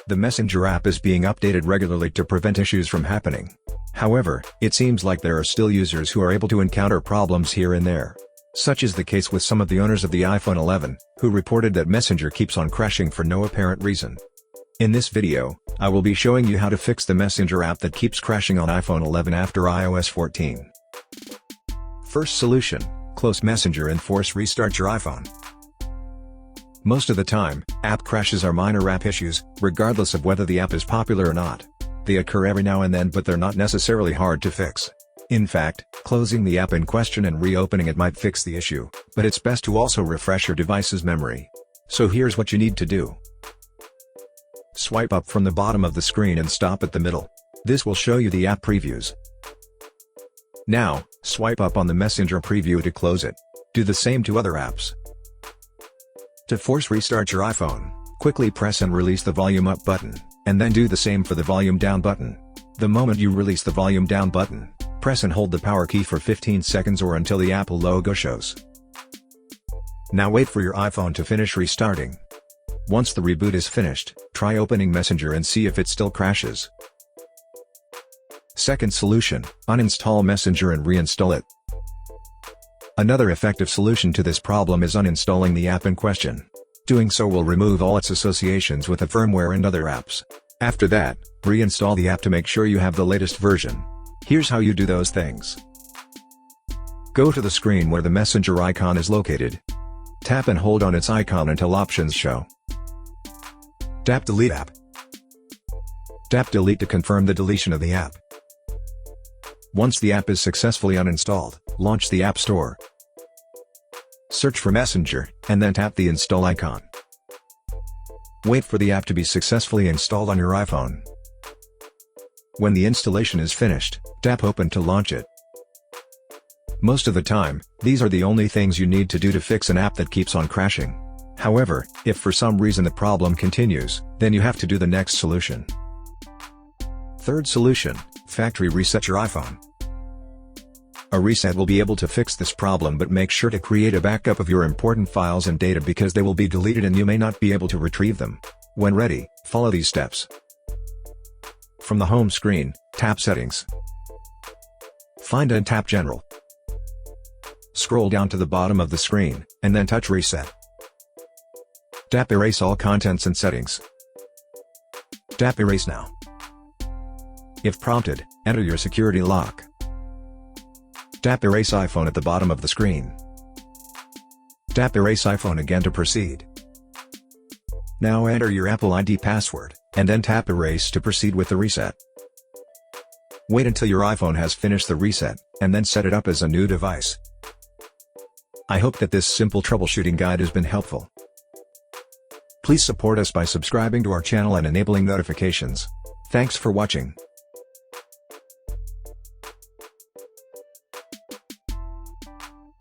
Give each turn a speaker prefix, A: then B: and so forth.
A: The Messenger app is being updated regularly to prevent issues from happening. However, it seems like there are still users who are able to encounter problems here and there. Such is the case with some of the owners of the iPhone 11, who reported that Messenger keeps on crashing for no apparent reason. In this video, I will be showing you how to fix the Messenger app that keeps crashing on iPhone 11 after iOS 14. First solution: close Messenger and force restart your iPhone. Most of the time, app crashes are minor app issues, regardless of whether the app is popular or not. They occur every now and then, but they're not necessarily hard to fix. In fact, closing the app in question and reopening it might fix the issue, but it's best to also refresh your device's memory. So here's what you need to do. Swipe up from the bottom of the screen and stop at the middle. This will show you the app previews. Now, swipe up on the Messenger preview to close it. Do the same to other apps. To force restart your iPhone, quickly press and release the volume up button, and then do the same for the volume down button. The moment you release the volume down button, press and hold the power key for 15 seconds or until the Apple logo shows. Now wait for your iPhone to finish restarting. Once the reboot is finished, try opening Messenger and see if it still crashes. Second solution: uninstall Messenger and reinstall it. Another effective solution to this problem is uninstalling the app in question. Doing so will remove all its associations with the firmware and other apps. After that, reinstall the app to make sure you have the latest version. Here's how you do those things. Go to the screen where the Messenger icon is located. Tap and hold on its icon until options show. Tap Delete App. Tap Delete to confirm the deletion of the app. Once the app is successfully uninstalled, launch the App Store. Search for Messenger, and then tap the install icon. Wait for the app to be successfully installed on your iPhone. When the installation is finished, tap Open to launch it. Most of the time, these are the only things you need to do to fix an app that keeps on crashing. However, if for some reason the problem continues, then you have to do the next solution. Third solution: factory reset your iPhone. A reset will be able to fix this problem, but make sure to create a backup of your important files and data because they will be deleted and you may not be able to retrieve them. When ready, follow these steps. From the home screen, tap Settings. Find and tap General. Scroll down to the bottom of the screen, and then touch Reset. Tap Erase all contents and settings. Tap Erase now. If prompted, enter your security lock. Tap Erase iPhone at the bottom of the screen. Tap Erase iPhone again to proceed. Now enter your Apple ID password, and then tap Erase to proceed with the reset. Wait until your iPhone has finished the reset, and then set it up as a new device. I hope that this simple troubleshooting guide has been helpful. Please support us by subscribing to our channel and enabling notifications. Thanks for watching.